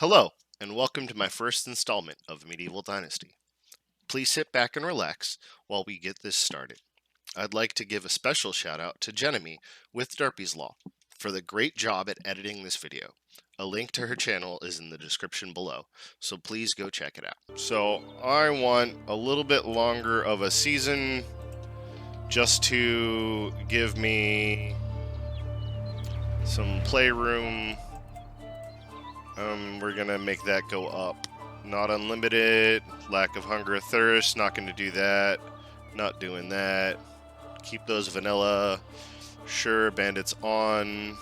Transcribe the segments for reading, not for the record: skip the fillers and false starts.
Hello, and welcome to my first installment of Medieval Dynasty. Please sit back and relax while we get this started. I'd like to give a special shout out to Jenemy with Derpy's Law for the great job at editing this video. A link to her channel is in the description below, so please go check it out. So I want a little bit longer of a season just to give me some playroom. We're gonna make that go up. Not unlimited, lack of hunger or thirst, not gonna do that. Not doing that. Keep those vanilla. Sure, bandits on.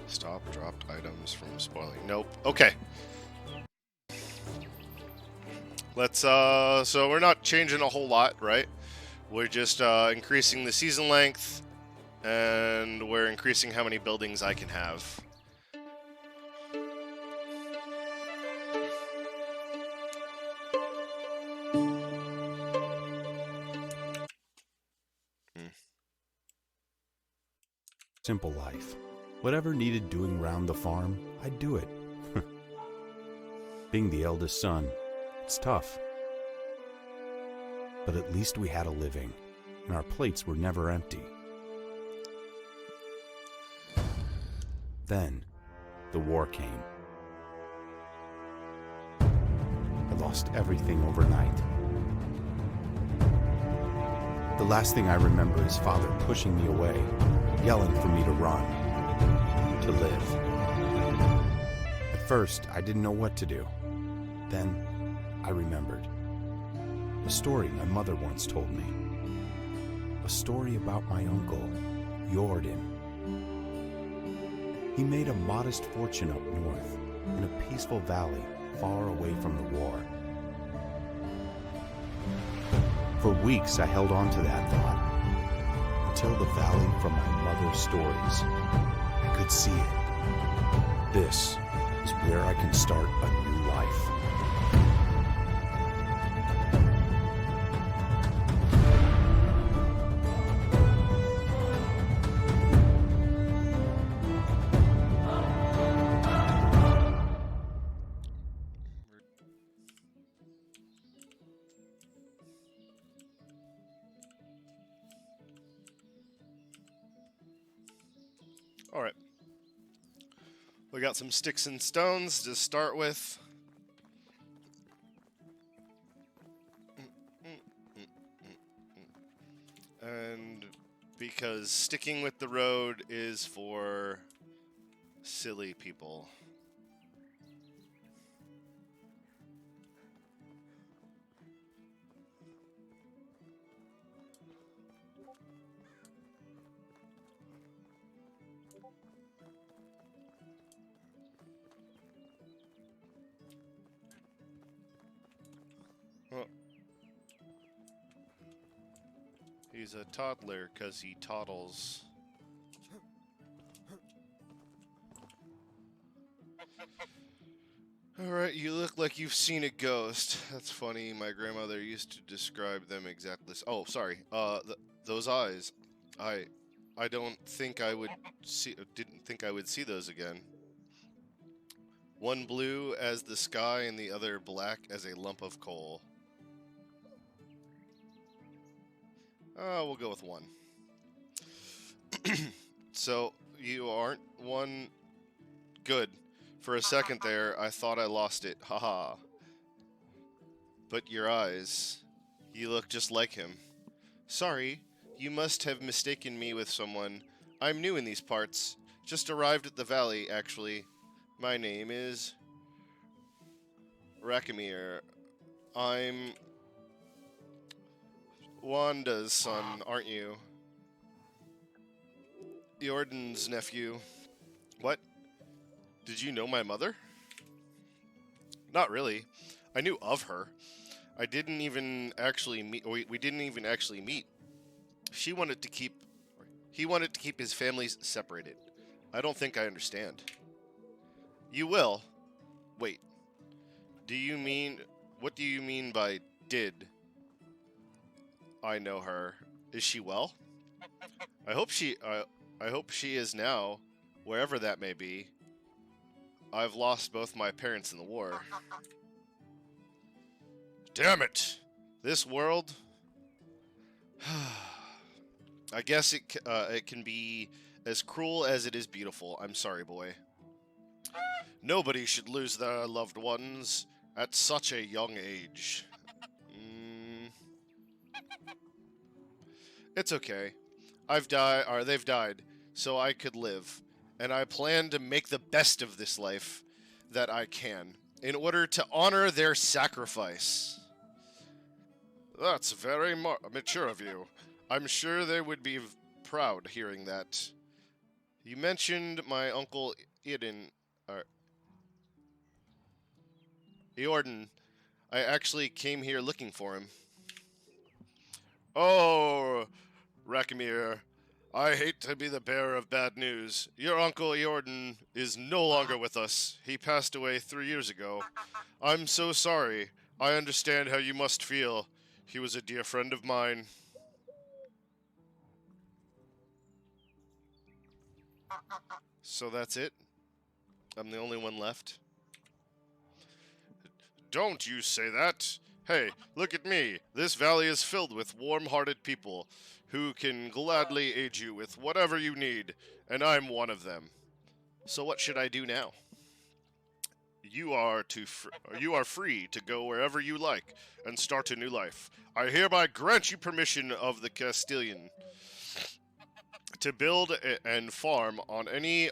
Stop dropped items from spoiling. Nope. Okay. Let's, so we're not changing a whole lot, right? We're just, increasing the season length, and we're increasing how many buildings I can have. Simple life. Whatever needed doing round the farm, I'd do it. Being the eldest son, it's tough. But at least we had a living, and our plates were never empty. Then, the war came. I lost everything overnight. The last thing I remember is Father pushing me away, yelling for me to run, to live. At first, I didn't know what to do. Then, I remembered. A story my mother once told me. A story about my uncle, Jordan. He made a modest fortune up north, in a peaceful valley far away from the war. For weeks, I held on to that thought, until the valley from my mother's stories. I could see it. This is where I can start a new life. Alright. We got some sticks and stones to start with. And because sticking with the road is for silly people. Oh. He's a toddler because he toddles. Alright, you look like you've seen a ghost. That's funny. My grandmother used to describe them exactly. Oh, sorry. Those eyes. I don't think I would see. Didn't think I would see those again. One blue as the sky and the other black as a lump of coal. We'll go with one. So, you aren't one. Good. For a second there, I thought I lost it. Haha. But your eyes. You look just like him. Sorry, you must have mistaken me with someone. I'm new in these parts. Just arrived at the valley, actually. My name is Rakamir. I'm Wanda's son, aren't you? Jordan's nephew. What? Did you know my mother? Not really. I knew of her. I didn't even actually meet. We didn't even actually meet. He wanted to keep his families separated. I don't think I understand. You will. Wait. What do you mean by did? I know her. Is she well? I hope she is now, wherever that may be. I've lost both my parents in the war. Damn it! This world. I guess it can be as cruel as it is beautiful. I'm sorry, boy. Nobody should lose their loved ones at such a young age. It's okay. I've died, or they've died, so I could live, and I plan to make the best of this life that I can, in order to honor their sacrifice. That's very mature of you. I'm sure they would be proud hearing that. You mentioned my uncle Eorden. I actually came here looking for him. Oh, Rakimir, I hate to be the bearer of bad news. Your uncle Eorden is no longer with us. He passed away 3 years ago. I'm so sorry. I understand how you must feel. He was a dear friend of mine. So that's it? I'm the only one left? Don't you say that! Hey, look at me! This valley is filled with warm-hearted people who can gladly aid you with whatever you need, and I'm one of them. So what should I do now? You are free to go wherever you like and start a new life. I hereby grant you permission of the Castilian to build and farm on any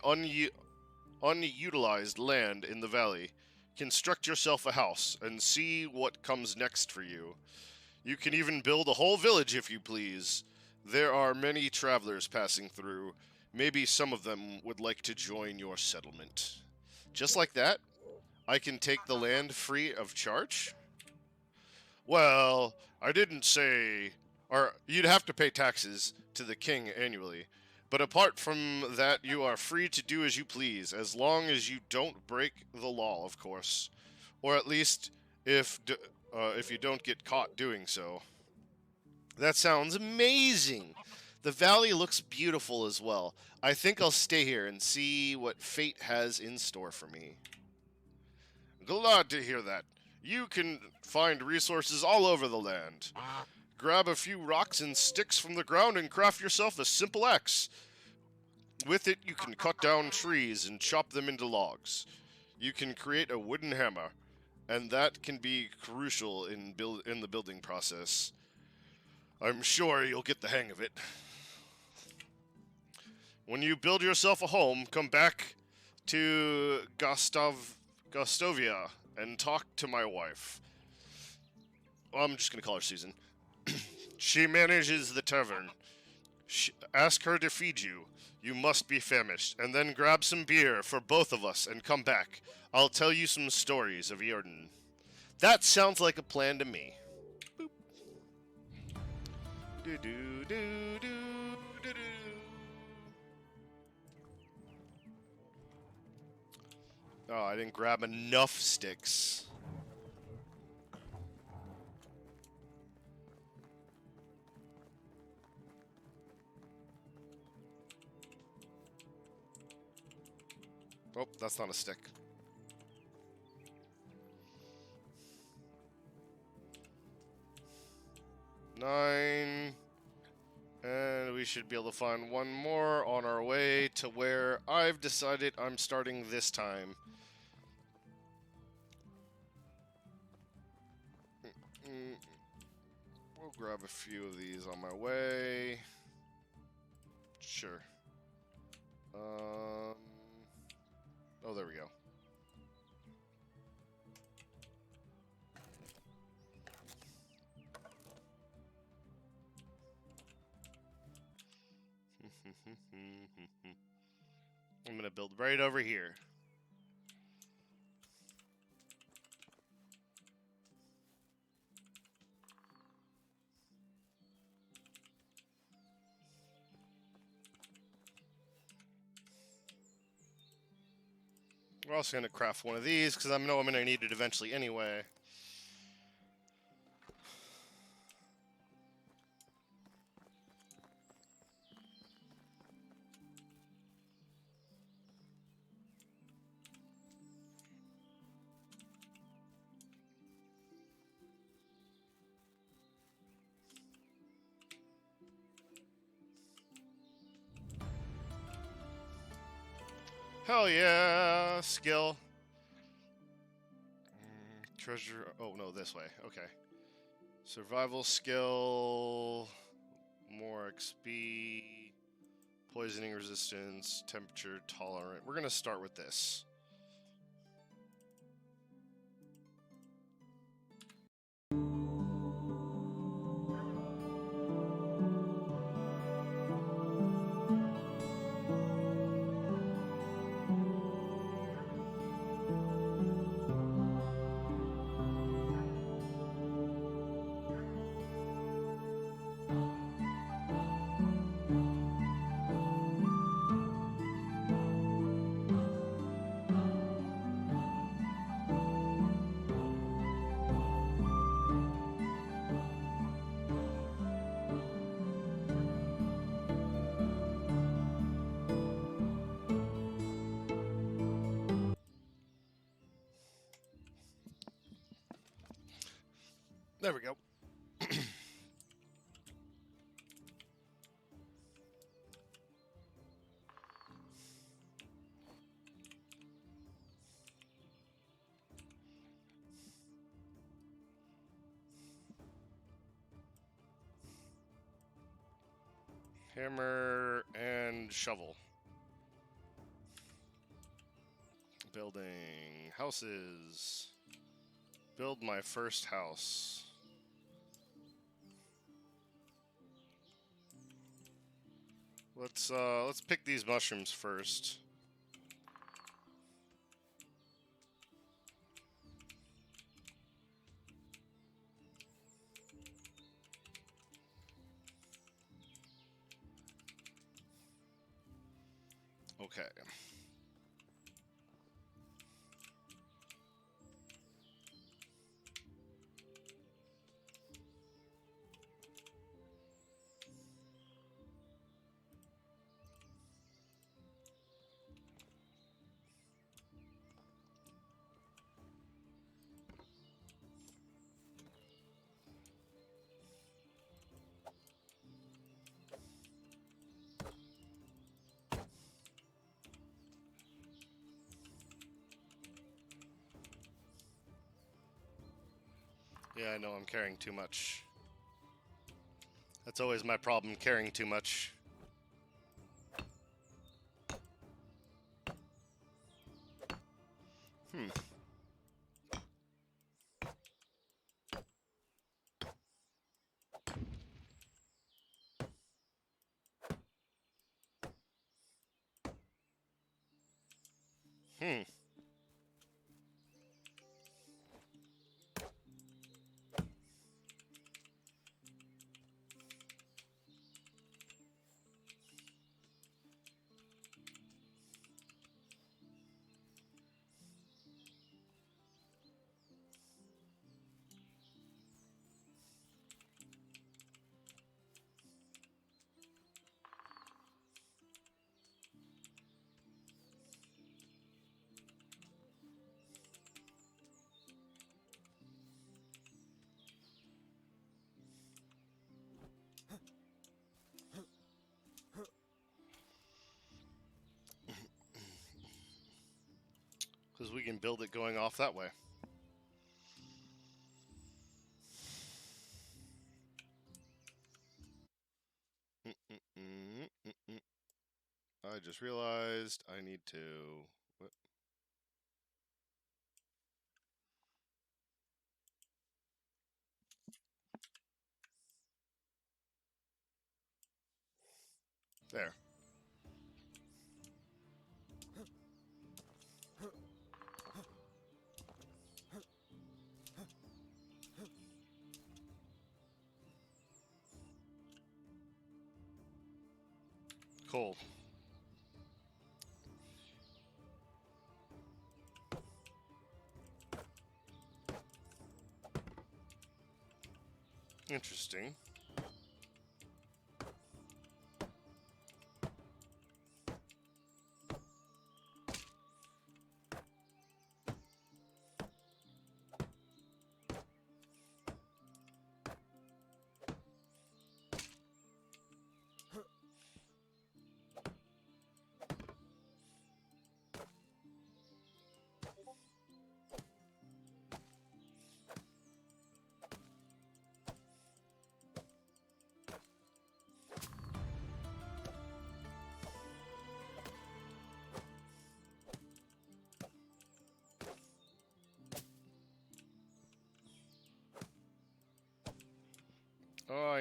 unutilized land in the valley. Construct yourself a house and see what comes next for you. You can even build a whole village if you please. There are many travelers passing through. Maybe some of them would like to join your settlement. Just like that, I can take the land free of charge? Well, I didn't say... Or, you'd have to pay taxes to the king annually. But apart from that, you are free to do as you please, as long as you don't break the law, of course. Or at least, if you don't get caught doing so. That sounds amazing! The valley looks beautiful as well. I think I'll stay here and see what fate has in store for me. Glad to hear that. You can find resources all over the land. Grab a few rocks and sticks from the ground and craft yourself a simple axe. With it, you can cut down trees and chop them into logs. You can create a wooden hammer, and that can be crucial in the building process. I'm sure you'll get the hang of it. When you build yourself a home, come back to Gostovia and talk to my wife. Well, I'm just going to call her Susan. She manages the tavern. Ask her to feed you. You must be famished. And then grab some beer for both of us and come back. I'll tell you some stories of Eorden. That sounds like a plan to me. Boop. Do-do-do-do-do-do. Oh, I didn't grab enough sticks. Oh, that's not a stick. Nine. And we should be able to find one more on our way to where I've decided I'm starting this time. We'll grab a few of these on my way. Sure. Oh, there we go. I'm gonna build right over here. We're also gonna craft one of these because I know I'm gonna need it eventually anyway. Hell yeah! Skill. Treasure. Oh, no, this way. Okay. Survival skill. More XP. Poisoning resistance. Temperature tolerant. We're going to start with this. There we go. Hammer and shovel. Building houses. Build my first house. Let's pick these mushrooms first. Okay. Yeah, I know I'm carrying too much. That's always my problem, carrying too much. Hmm. Hmm. Because we can build it going off that way. I just realized I need to... What? There. Cool. Interesting.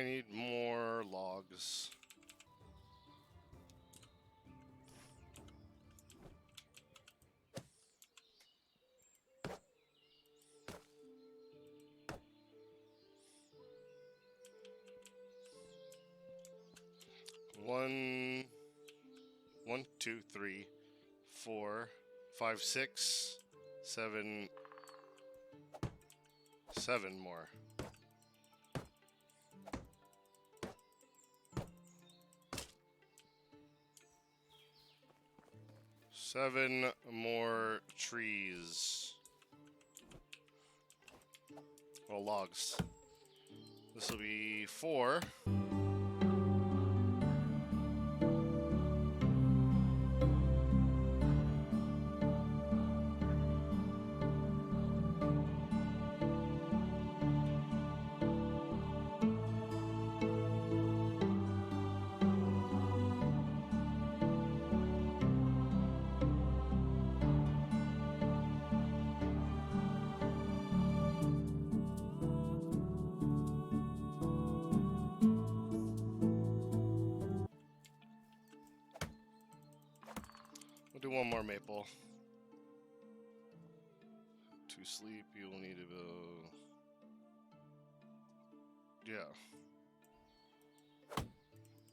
I need more logs. One, 2, 3, 4, 5, 6, 7, 7 more. Seven more trees. Well, logs. This will be 4. We'll do one more maple. To sleep, you'll need to go. Yeah.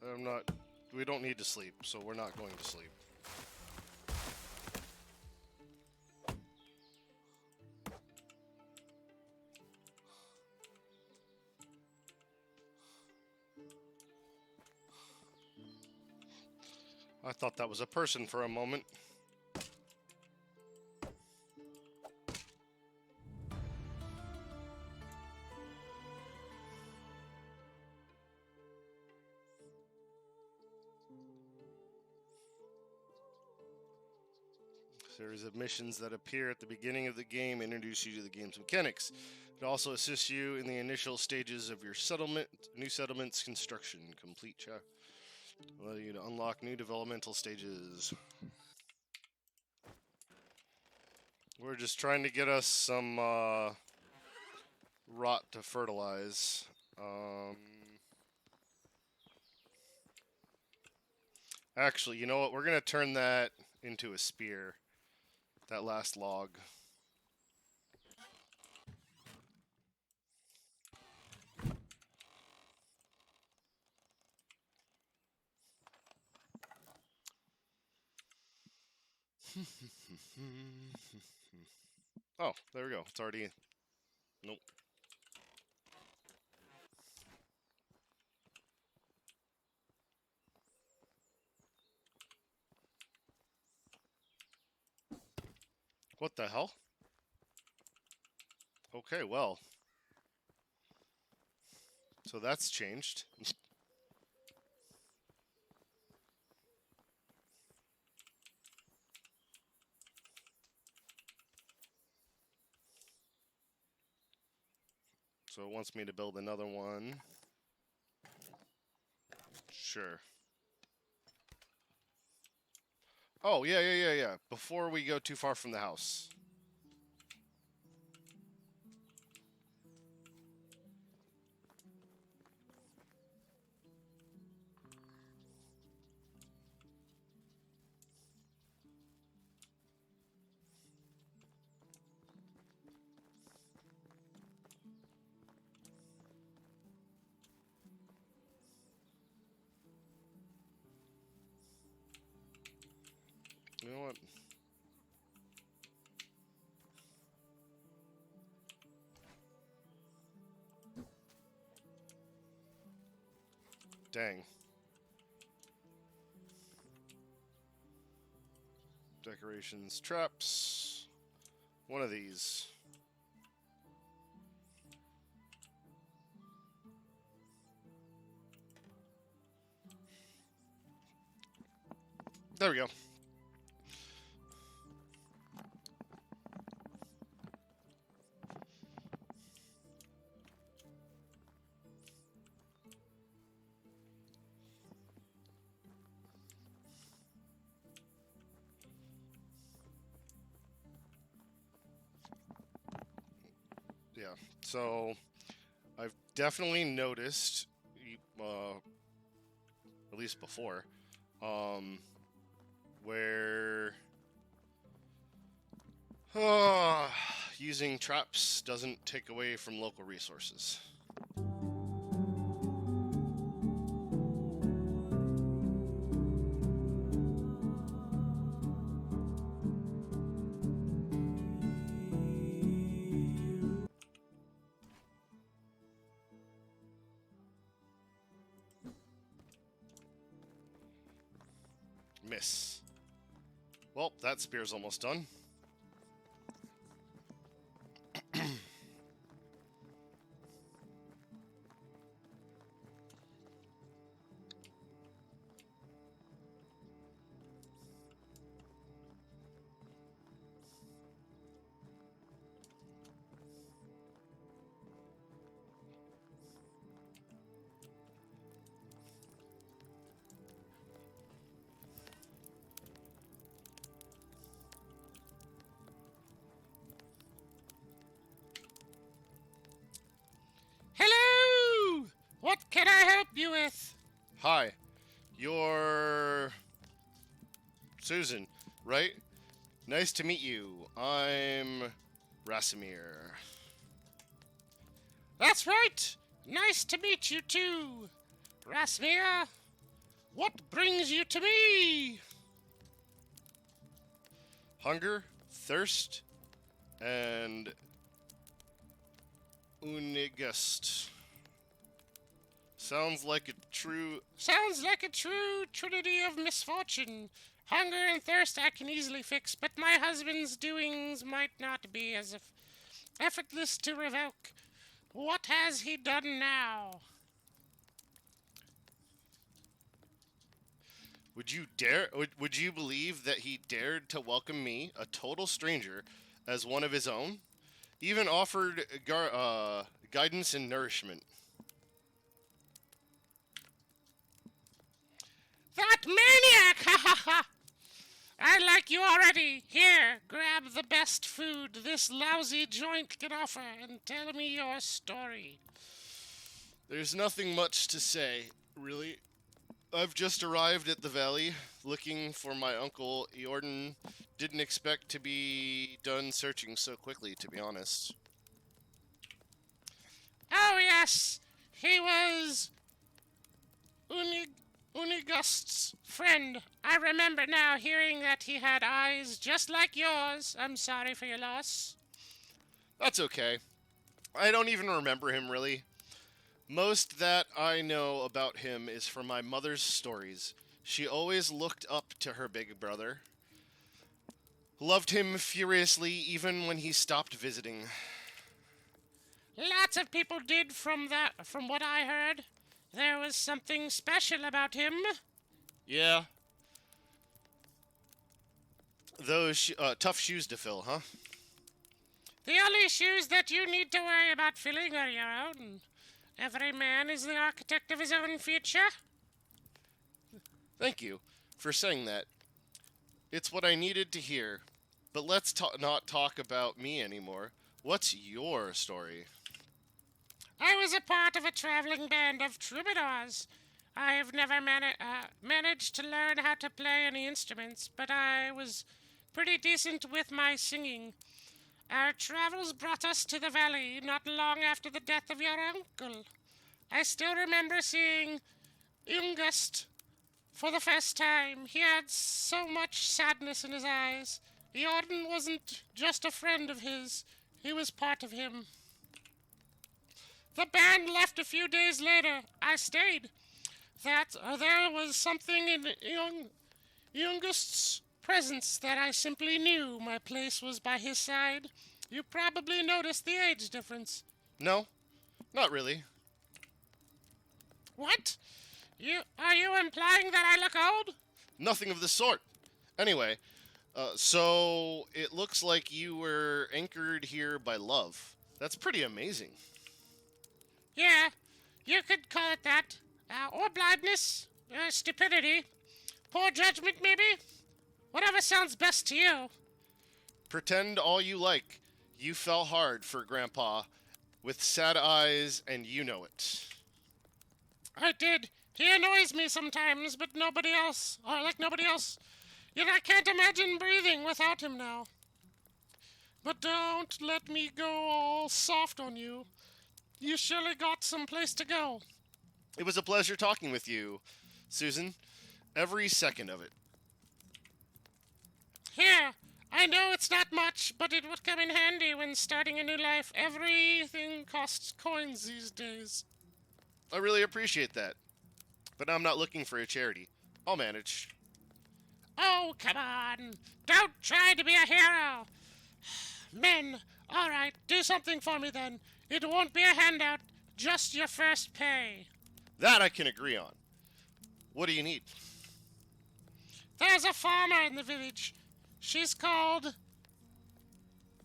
I'm not. We don't need to sleep, so we're not going to sleep. I thought that was a person for a moment. Series of missions that appear at the beginning of the game introduce you to the game's mechanics. It also assists you in the initial stages of your new settlement's construction. Complete check. Allow you to unlock new developmental stages. We're just trying to get us some rot to fertilize. Actually, you know what? We're going to turn that into a spear. That last log. Oh, there we go. It's already... Nope. What the hell? Okay, well. So that's changed. So it wants me to build another one. Sure. Oh, yeah. Before we go too far from the house. You know what? Dang. Decorations, traps. One of these. There we go. Yeah, so I've definitely noticed at least before, where using traps doesn't take away from local resources. Miss. Well, that spear's almost done. Hello! What can I help you with? Hi, you're Susan, right? Nice to meet you. I'm Rasimir. That's right! Nice to meet you too! Rasmia, what brings you to me? Hunger, thirst, and unigust. Sounds like a true... Sounds like a true trinity of misfortune. Hunger and thirst I can easily fix, but my husband's doings might not be as effortless to revoke. What has he done now? Would you believe that he dared to welcome me, a total stranger, as one of his own? Even offered guidance and nourishment. That maniac! Ha ha ha! I like you already. Here, grab the best food this lousy joint can offer and tell me your story. There's nothing much to say, really. I've just arrived at the valley, looking for my uncle Eordan. Didn't expect to be done searching so quickly, to be honest. Oh yes, he was Unigust's friend. I remember now hearing that he had eyes just like yours. I'm sorry for your loss. That's okay. I don't even remember him, really. Most that I know about him is from my mother's stories. She always looked up to her big brother. Loved him furiously even when he stopped visiting. Lots of people did from what I heard. There was something special about him. Yeah. Those tough shoes to fill, huh? The only shoes that you need to worry about filling are your own. Every man is the architect of his own future. Thank you for saying that. It's what I needed to hear. But let's not talk about me anymore. What's your story? I was a part of a traveling band of troubadours. I have never managed to learn how to play any instruments, but I was pretty decent with my singing. Our travels brought us to the valley not long after the death of your uncle. I still remember seeing Ungust for the first time. He had so much sadness in his eyes. Jordan wasn't just a friend of his, he was part of him. The band left a few days later. I stayed. There was something in Ungust's presence that I simply knew my place was by his side. You probably noticed the age difference. No, not really. What? Are you implying that I look old? Nothing of the sort. Anyway, so it looks like you were anchored here by love. That's pretty amazing. Yeah, you could call it that. Or blindness, stupidity, poor judgment maybe. Whatever sounds best to you. Pretend all you like. You fell hard for Grandpa with sad eyes, and you know it. I did. He annoys me sometimes, but nobody else. Or like nobody else. Yet I can't imagine breathing without him now. But don't let me go all soft on you. You surely got some place to go. It was a pleasure talking with you, Susan. Every second of it. Here, I know it's not much, but it would come in handy when starting a new life. Everything costs coins these days. I really appreciate that. But I'm not looking for a charity. I'll manage. Oh, come on. Don't try to be a hero. Men, all right, do something for me then. It won't be a handout, just your first pay. That I can agree on. What do you need? There's a farmer in the village. She's called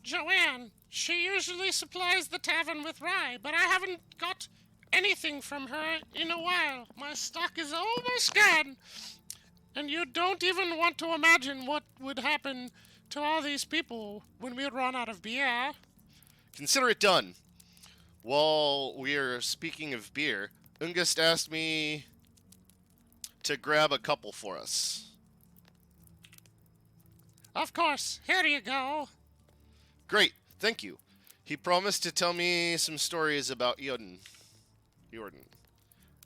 Joanne. She usually supplies the tavern with rye, but I haven't got anything from her in a while. My stock is almost gone. And you don't even want to imagine what would happen to all these people when we run out of beer. Consider it done. While we're speaking of beer, Ungust asked me to grab a couple for us. Of course, here you go. Great, thank you. He promised to tell me some stories about Jordan.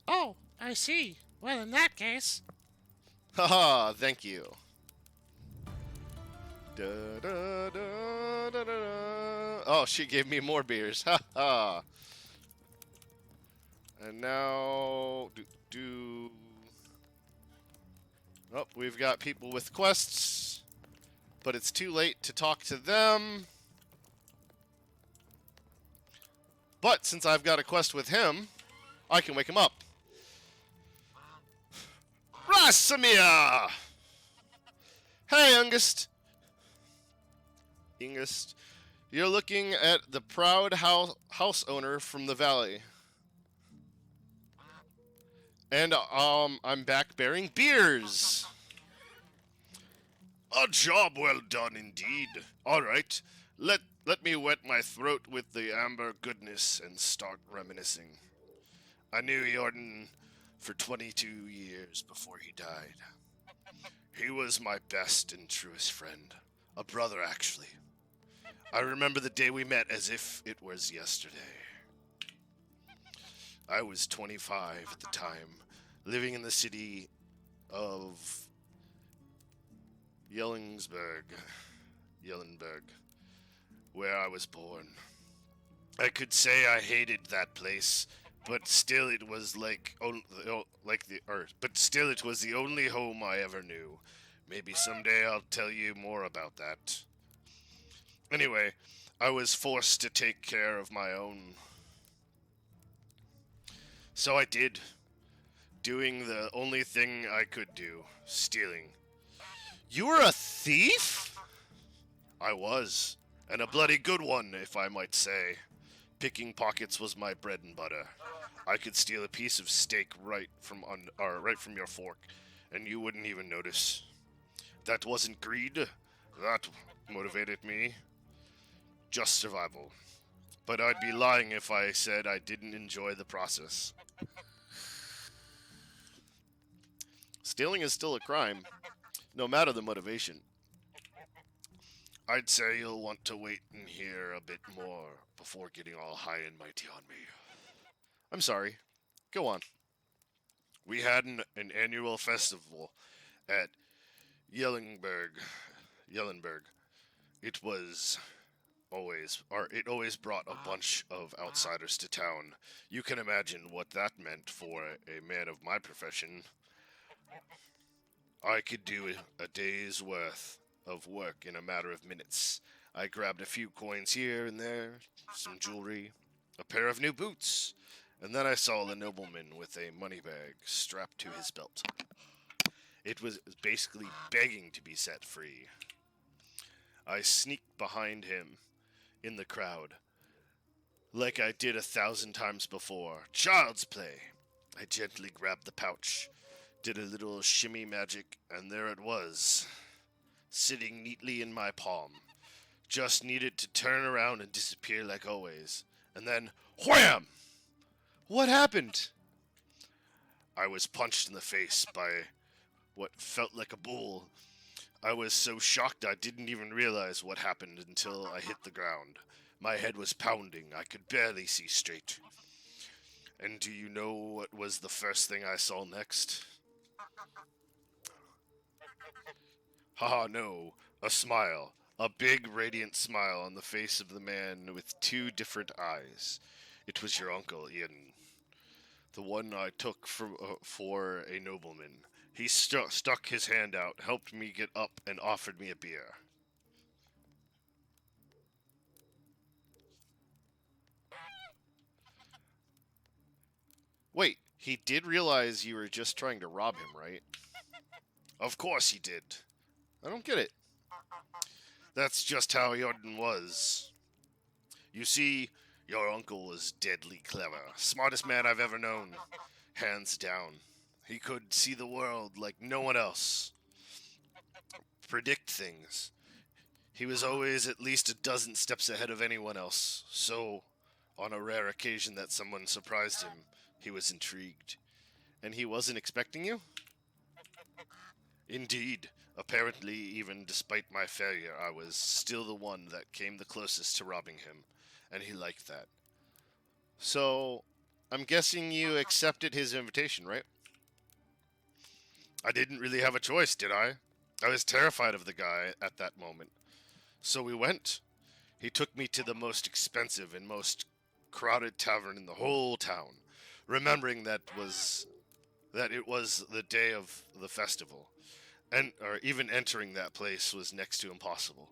Oh, I see. Well, in that case. Haha, thank you. Da, da, da, da, da, da. Oh, she gave me more beers. Haha. And now, Oh, we've got people with quests, but it's too late to talk to them. But since I've got a quest with him, I can wake him up. Rasamir! Hey, Ungust. You're looking at the proud house owner from the valley. And, I'm back bearing beers. A job well done indeed. Alright, let me wet my throat with the amber goodness and start reminiscing. I knew Jordan for 22 years before he died. He was my best and truest friend. A brother, actually. I remember the day we met as if it was yesterday. I was 25 at the time, living in the city of Jellenberg, where I was born. I could say I hated that place, but still it was still it was the only home I ever knew. Maybe someday I'll tell you more about that. Anyway, I was forced to take care of my own. So I did, doing the only thing I could do, stealing. You were a thief? I was, and a bloody good one, if I might say. Picking pockets was my bread and butter. I could steal a piece of steak right from your fork, and you wouldn't even notice. That wasn't greed. That motivated me. Just survival. But I'd be lying if I said I didn't enjoy the process. Stealing is still a crime, no matter the motivation. I'd say you'll want to wait and hear a bit more before getting all high and mighty on me. I'm sorry. Go on. We had an annual festival at Jellenberg. It always brought a bunch of outsiders to town. You can imagine what that meant for a man of my profession. I could do a day's worth of work in a matter of minutes. I grabbed a few coins here and there, some jewelry, a pair of new boots, and then I saw the nobleman with a money bag strapped to his belt. It was basically begging to be set free. I sneaked behind him in the crowd, like I did 1,000 times before. Child's play! I gently grabbed the pouch, did a little shimmy magic, and there it was, sitting neatly in my palm. Just needed to turn around and disappear like always. And then, wham! What happened? I was punched in the face by what felt like a bull. I was so shocked I didn't even realize what happened until I hit the ground. My head was pounding. I could barely see straight. And do you know what was the first thing I saw next? Haha, no. A smile. A big, radiant smile on the face of the man with two different eyes. It was your uncle, Ian. The one I took for a nobleman. He stuck his hand out, helped me get up, and offered me a beer. Wait, he did realize you were just trying to rob him, right? Of course he did. I don't get it. That's just how Jordan was. You see, your uncle was deadly clever. Smartest man I've ever known. Hands down. He could see the world like no one else. Predict things. He was always at least a dozen steps ahead of anyone else. So, on a rare occasion that someone surprised him, he was intrigued. And he wasn't expecting you? Indeed. Apparently, even despite my failure, I was still the one that came the closest to robbing him, and he liked that. So, I'm guessing you accepted his invitation, right? I didn't really have a choice, did I? I was terrified of the guy at that moment. So we went. He took me to the most expensive and most crowded tavern in the whole town, remembering that it was the day of the festival. And or even entering that place was next to impossible.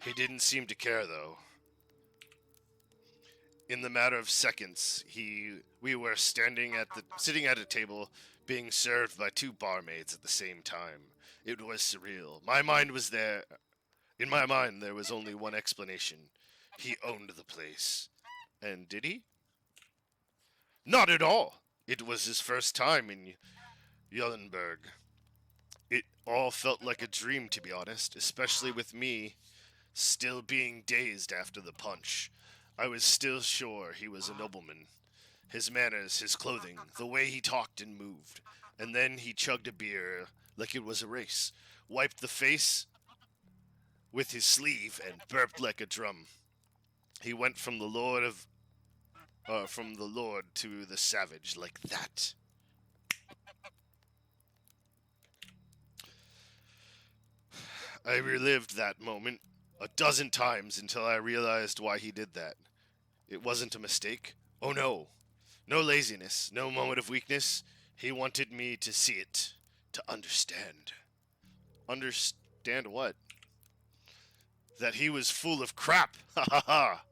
He didn't seem to care though. In the matter of seconds, we were sitting at a table being served by two barmaids at the same time. It was surreal. In my mind there was only one explanation. He owned the place. And did he? Not at all. It was his first time in Yellenberg. It all felt like a dream, to be honest, especially with me still being dazed after the punch. I was still sure he was a nobleman. His manners, his clothing, the way he talked and moved. And then he chugged a beer like it was a race, wiped the face with his sleeve, and burped like a drum. He went from the lord to the savage like that. I relived that moment a dozen times until I realized why he did that. It wasn't a mistake. Oh no. No laziness, no moment of weakness. He wanted me to see it, to understand. Understand what? That he was full of crap. Ha ha ha.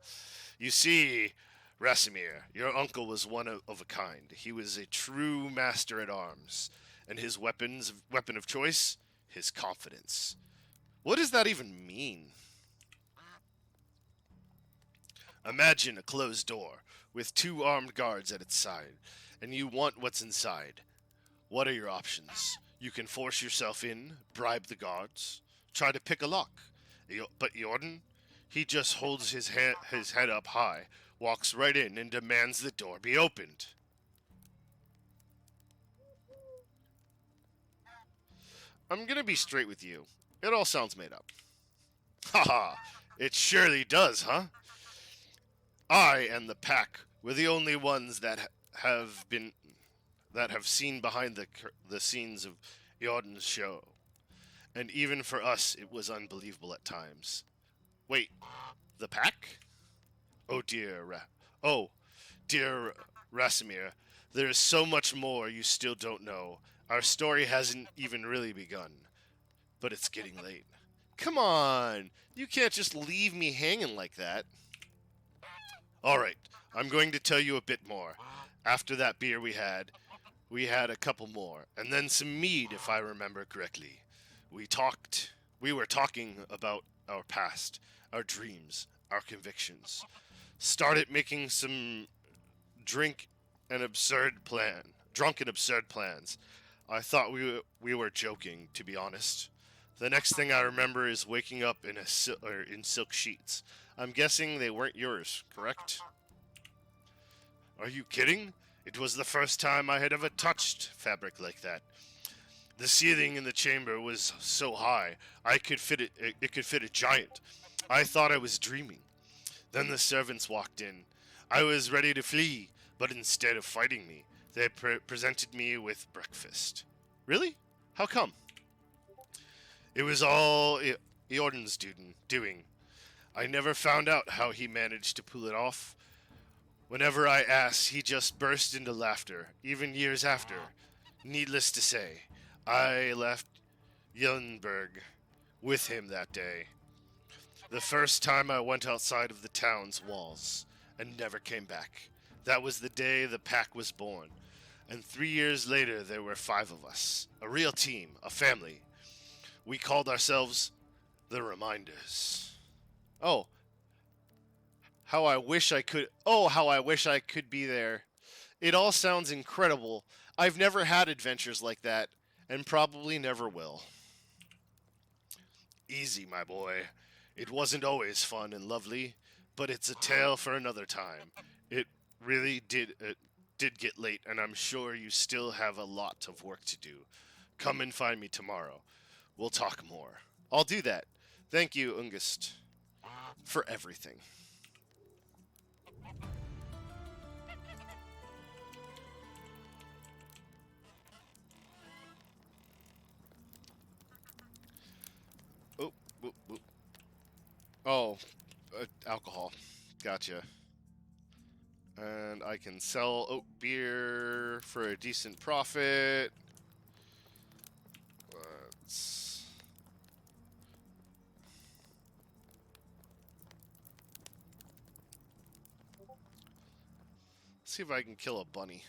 You see, Rasimir, your uncle was one of a kind. He was a true master at arms. And his weapon of choice? His confidence. What does that even mean? Imagine a closed door with two armed guards at its side, and you want what's inside. What are your options? You can force yourself in, bribe the guards, try to pick a lock. But Jordan, he just holds his head up high, walks right in, and demands the door be opened. I'm gonna be straight with you. It all sounds made up. Haha, it surely does, huh? I and the pack were the only ones that have seen behind the scenes of Jordan's show. And even for us, it was unbelievable at times. Wait, the pack? Oh dear, dear Rasimir, there is so much more you still don't know. Our story hasn't even really begun, but it's getting late. Come on, you can't just leave me hanging like that. All right, I'm going to tell you a bit more. After that beer we had a couple more, and then some mead, if I remember correctly. We were talking about our past, our dreams, our convictions. Started making some drunken absurd plans. I thought we were joking, to be honest. The next thing I remember is waking up in in silk sheets. I'm guessing they weren't yours, correct? Are you kidding? It was the first time I had ever touched fabric like that. The ceiling in the chamber was so high, I could fit it could fit a giant. I thought I was dreaming. Then the servants walked in. I was ready to flee, but instead of fighting me, they presented me with breakfast. Really? How come? It was all Jordan's doing. I never found out how he managed to pull it off. Whenever I asked, he just burst into laughter, even years after. Needless to say, I left Jellenberg with him that day. The first time I went outside of the town's walls and never came back. That was the day the pack was born. And 3 years later, there were 5 of us. A real team, a family. We called ourselves the Reminders. Oh, how I wish I could. Oh, how I wish I could be there. It all sounds incredible. I've never had adventures like that, and probably never will. Easy, my boy. It wasn't always fun and lovely, but it's a tale for another time. It really did get late, and I'm sure you still have a lot of work to do. Come and find me tomorrow. We'll talk more. I'll do that. Thank you, Ungist, for everything. Oh, whoop, whoop. Oh, alcohol. Gotcha. And I can sell oat beer for a decent profit. Let's see if I can kill a bunny.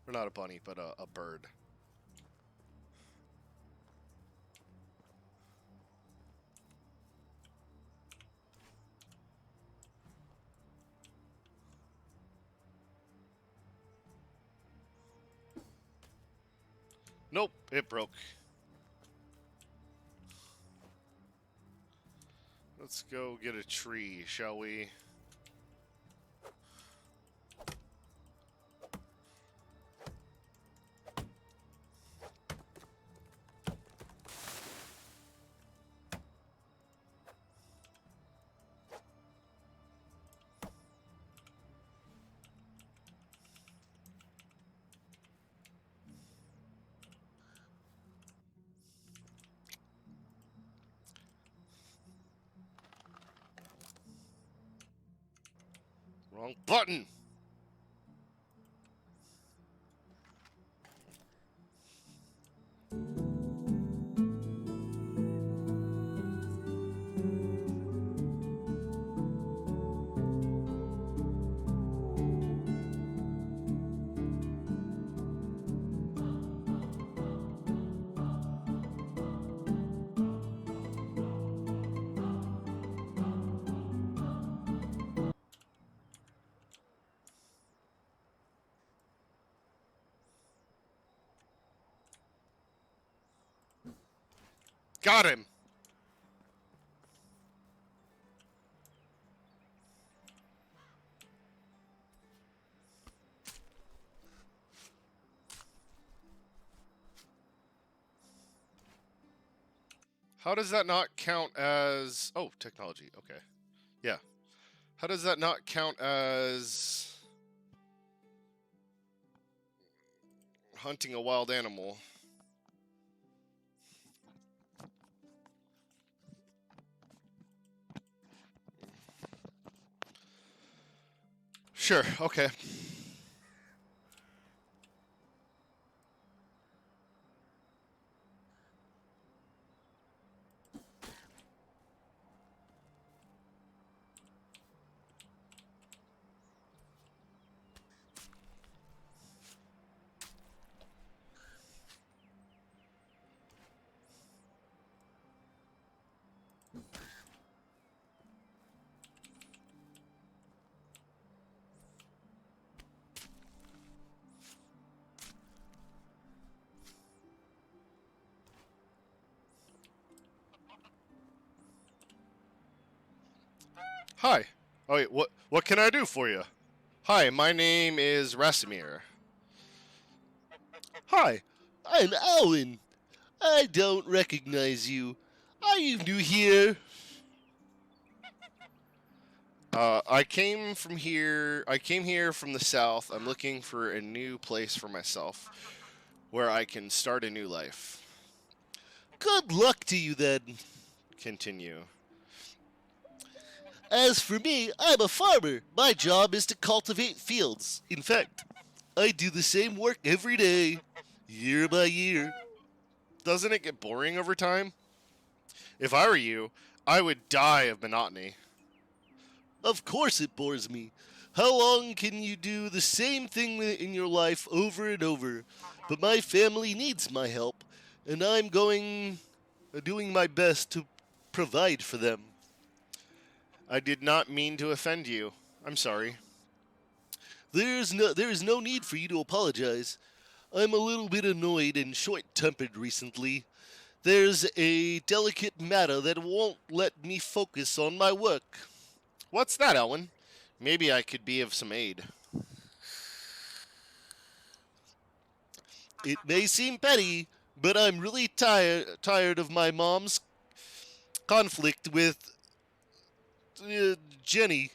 Or not a bunny, but a bird. Nope, it broke. Let's go get a tree, shall we? Wrong button! Got him! How does that not count as... Oh, technology, okay. Yeah. How does that not count as... hunting a wild animal? Sure, okay. Hi. Oh wait, what can I do for you? Hi, my name is Rasimir. Hi, I'm Alan. I don't recognize you. Are you new here? I came from here. I came here from the south. I'm looking for a new place for myself where I can start a new life. Good luck to you then. Continue. As for me, I'm a farmer. My job is to cultivate fields. In fact, I do the same work every day, year by year. Doesn't it get boring over time? If I were you, I would die of monotony. Of course it bores me. How long can you do the same thing in your life over and over? But my family needs my help, and I'm doing my best to provide for them. I did not mean to offend you. I'm sorry. There is no need for you to apologize. I'm a little bit annoyed and short-tempered recently. There's a delicate matter that won't let me focus on my work. What's that, Ellen? Maybe I could be of some aid. It may seem petty, but I'm really tired of my mom's conflict with Jenny.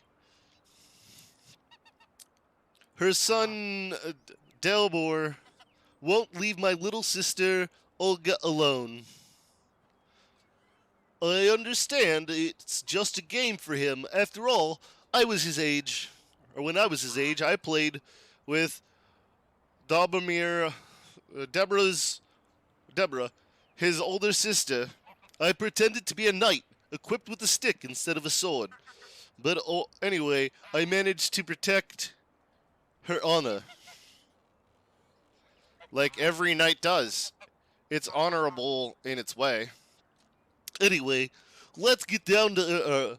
Her son, Delbor, won't leave my little sister, Olga, alone. I understand it's just a game for him. After all, I was his age. Or when I was his age, I played with Dobromir, Deborah, his older sister. I pretended to be a knight, equipped with a stick instead of a sword. But anyway, I managed to protect her honor. Like every knight does. It's honorable in its way. Anyway, let's get down to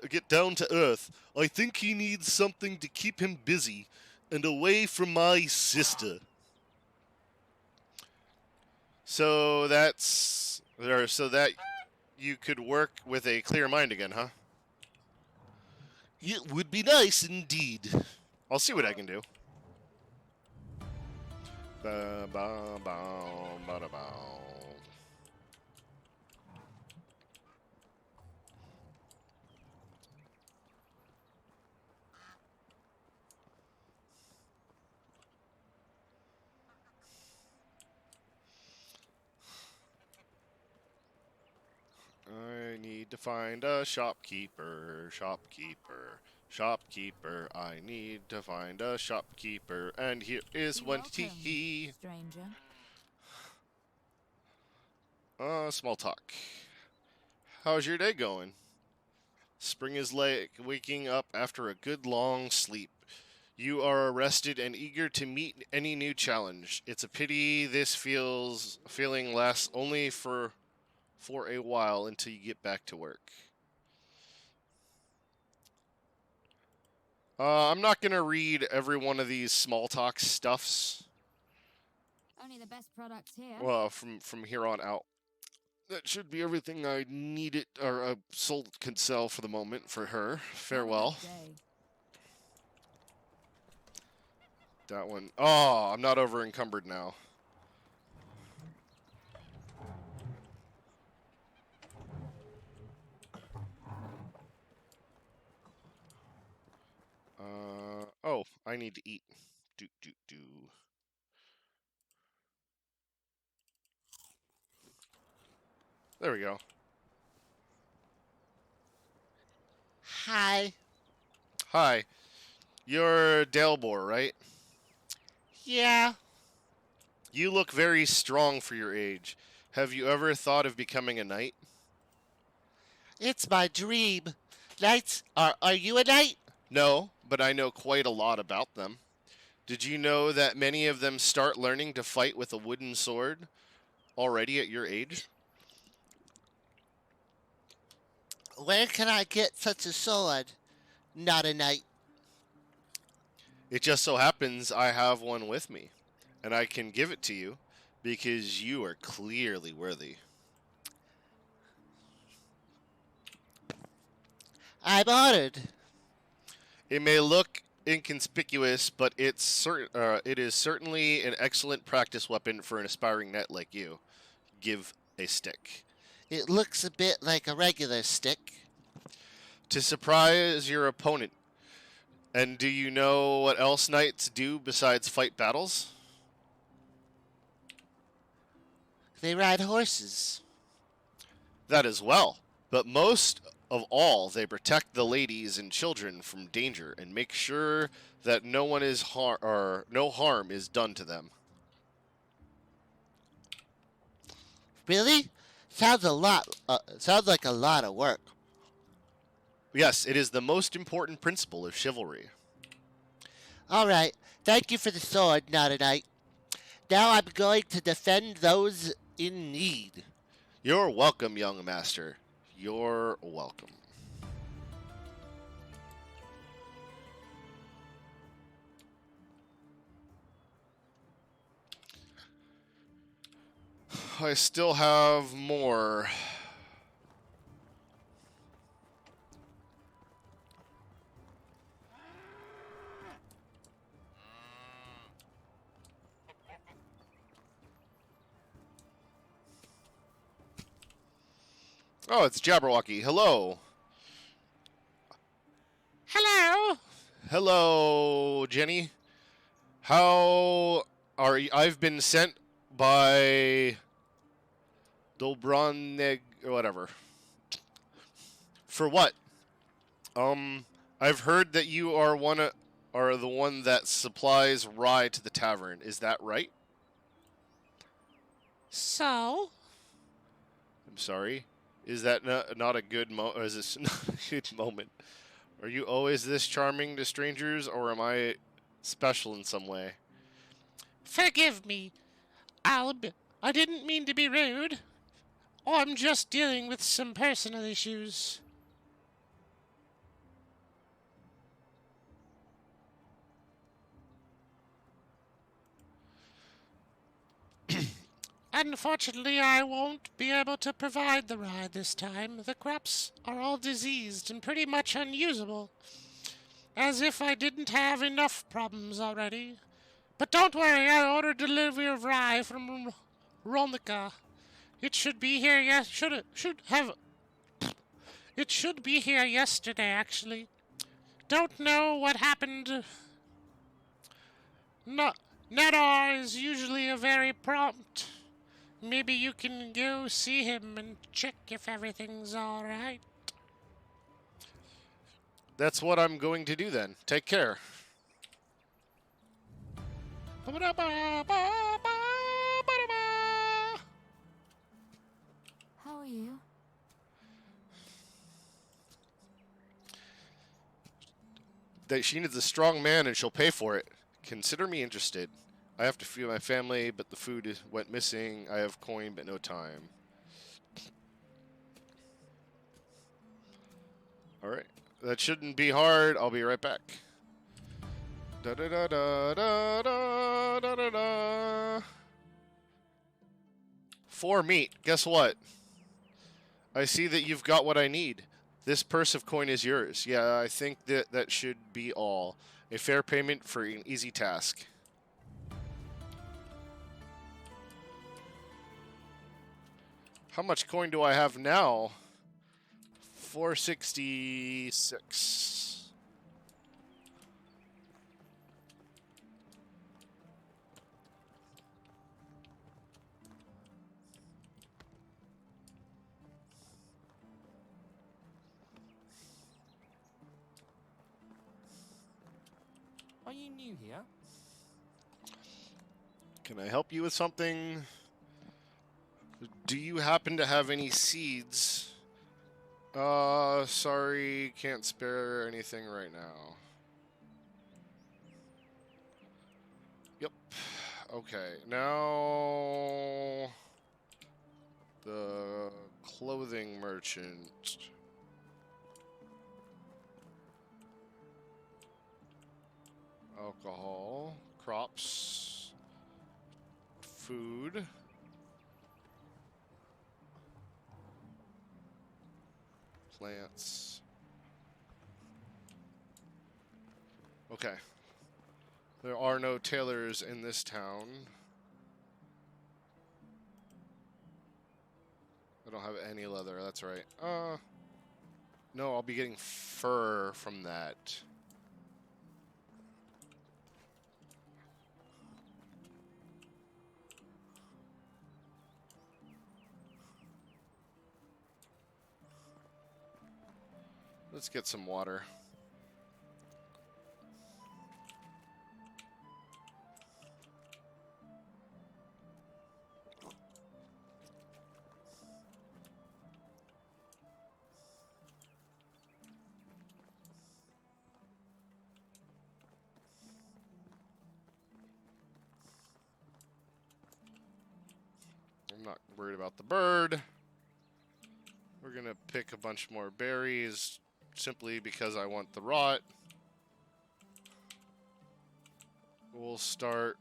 get down to earth. I think he needs something to keep him busy and away from my sister. So so that you could work with a clear mind again, huh? It would be nice indeed. I'll see what I can do. Ba ba ba ba da ba. I need to find a shopkeeper, shopkeeper. I need to find a shopkeeper, and here is one. Tee. Stranger. Small talk. How's your day going? Spring is like waking up after a good long sleep. You are rested and eager to meet any new challenge. It's a pity this feeling lasts only for a while until you get back to work. I'm not gonna read every one of these small talk stuffs. Only the best products here. Well, from here on out. That should be everything I needed or can sell for the moment for her. Farewell. That one. Oh, I'm not over encumbered now. Oh, I need to eat. Do. There we go. Hi. Hi. You're Delbor, right? Yeah. You look very strong for your age. Have you ever thought of becoming a knight? It's my dream. Knights, are you a knight? No, but I know quite a lot about them. Did you know that many of them start learning to fight with a wooden sword already at your age? Where can I get such a sword? Not a knight. It just so happens I have one with me, and I can give it to you because you are clearly worthy. I'm honored. It may look inconspicuous, but it is certainly an excellent practice weapon for an aspiring knight like you. Give a stick. It looks a bit like a regular stick. To surprise your opponent. And do you know what else knights do besides fight battles? They ride horses. That as well. But most of all, they protect the ladies and children from danger and make sure that no harm is done to them. Really? Sounds like a lot of work. Yes, it is the most important principle of chivalry. All right. Thank you for the sword, not a knight. Now I'm going to defend those in need. You're welcome, young master. You're welcome. I still have more. Oh, it's Jabberwocky. Hello. Hello. Hello, Jenny. How are you? I've been sent by Dobroneg or whatever. For what? I've heard that you are the one that supplies rye to the tavern. Is that right? So? I'm sorry. Is that not a good is this not a good moment? Are you always this charming to strangers, or am I special in some way? Forgive me. I didn't mean to be rude. I'm just dealing with some personal issues. Unfortunately, I won't be able to provide the ride this time. The crops are all diseased and pretty much unusable. As if I didn't have enough problems already. But don't worry, I ordered delivery of rye from Ronica. It should be here. It should be here yesterday, actually. Don't know what happened. No, Nedar is usually a very prompt. Maybe you can go see him and check if everything's all right. That's what I'm going to do then. Take care. How are you? That she needs a strong man and she'll pay for it. Consider me interested. I have to feed my family, but the food went missing. I have coin, but no time. Alright. That shouldn't be hard. I'll be right back. Da da da da da da da da da. 4 meat. Guess what? I see that you've got what I need. This purse of coin is yours. Yeah, I think that should be all. A fair payment for an easy task. How much coin do I have now? 466. Are you new here? Can I help you with something? Do you happen to have any seeds? Sorry, can't spare anything right now. Yep. Okay, now the clothing merchant. Alcohol, crops, food. Plants. Okay. There are no tailors in this town. I don't have any leather, that's right. No, I'll be getting fur from that. Let's get some water. I'm not worried about the bird. We're gonna pick a bunch more berries simply because I want the rot. We'll start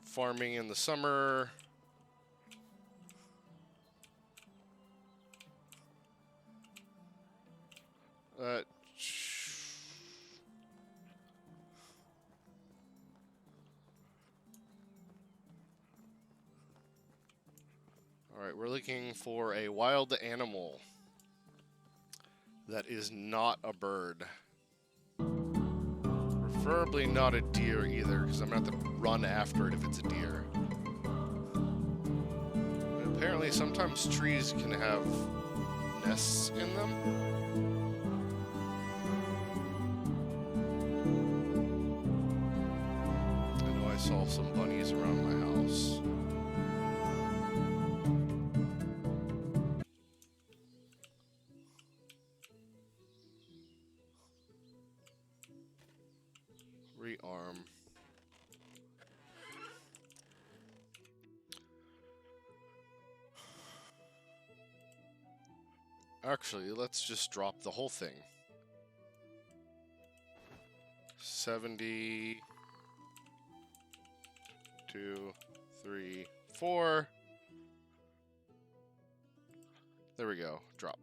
farming in the summer. Alright, we're looking for a wild animal that is not a bird. Preferably not a deer either, because I'm going to have to run after it if it's a deer. And apparently sometimes trees can have nests in them. I know I saw some bunnies around my house. Rearm. Actually, let's just drop the whole thing. 70, 2, 3, 4. There we go. Drop.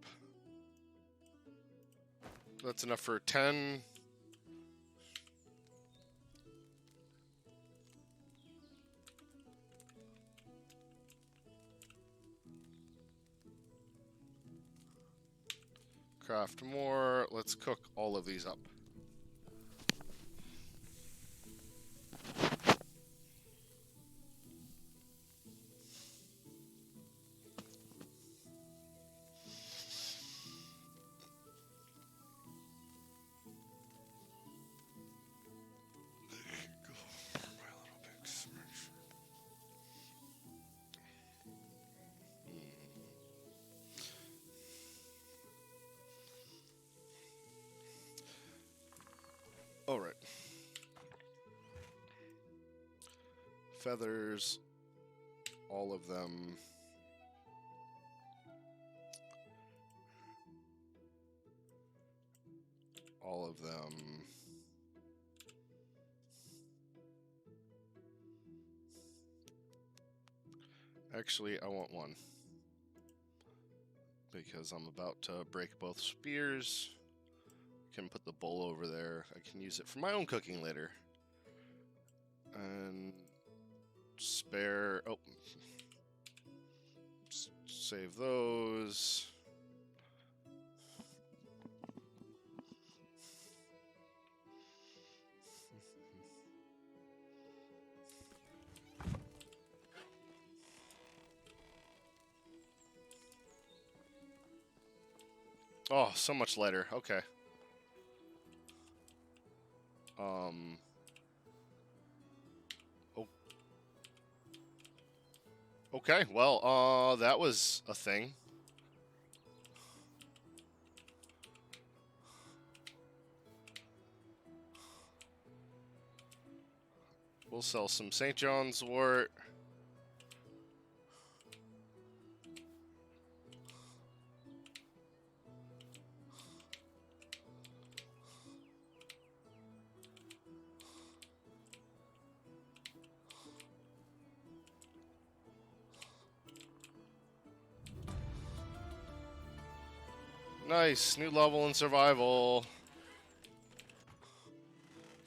That's enough for 10. Craft more. Let's cook all of these up. All right. Feathers, all of them. All of them. Actually, I want one. Because I'm about to break both spears. Can put the bowl over there. I can use it for my own cooking later. And spare. Oh, save those. Oh, so much lighter. Okay. Oh. Okay, well, that was a thing. We'll sell some St. John's wort. Nice, new level in survival.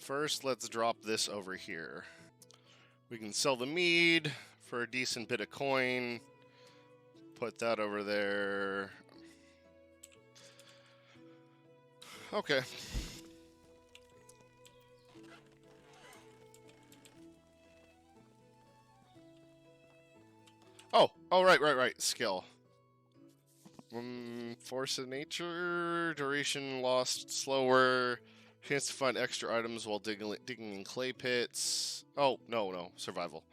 First, let's drop this over here. We can sell the mead for a decent bit of coin. Put that over there. Okay. Oh, right. Skill. Force of nature, duration lost slower, chance to find extra items while digging in clay pits. Oh, no, survival.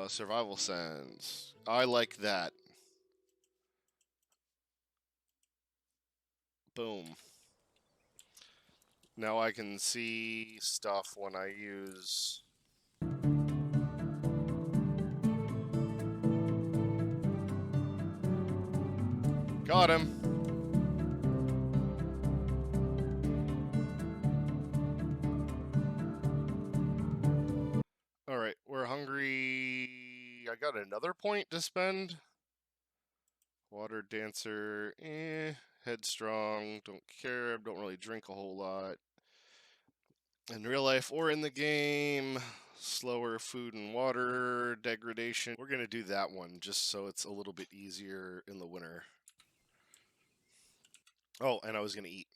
Survival sense. I like that. Boom. Now I can see stuff when I use... Got him! Alright, we're hungry. I got another point to spend. Water dancer, headstrong, don't care, don't really drink a whole lot. In real life or in the game, slower food and water degradation. We're gonna do that one just so it's a little bit easier in the winter. Oh, and I was gonna eat.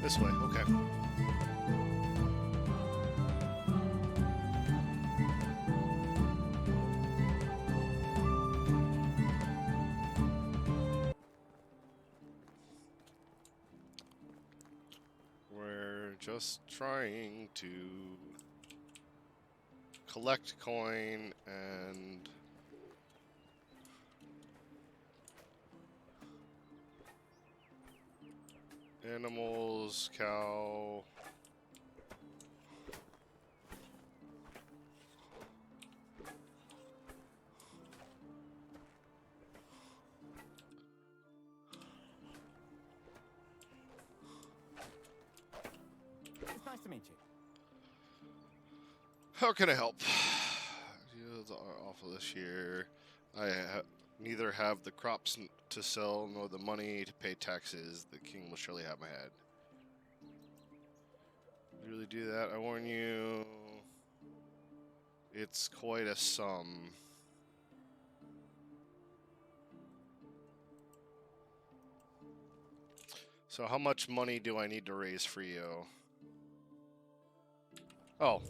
This way, okay. We're just trying to collect coin and animals, cow. It's nice to meet you. How can I help? Yields are awful this year. I neither have the crops to sell nor the money to pay taxes. The king will surely have my head. You really do that? I warn you. It's quite a sum. So how much money do I need to raise for you? Oh.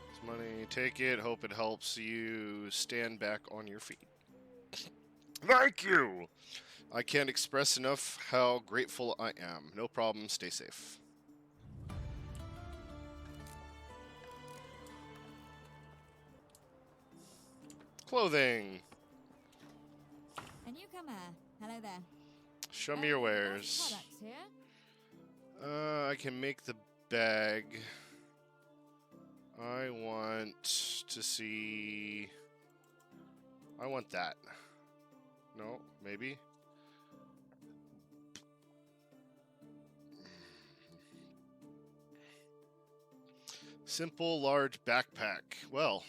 This money, take it. Hope it helps you stand back on your feet. Thank you! I can't express enough how grateful I am. No problem. Stay safe. Clothing. A newcomer. Hello there. Show me your wares. Products here. I can make the bag. I want to see... I want that. No, maybe? Simple, large backpack. Well,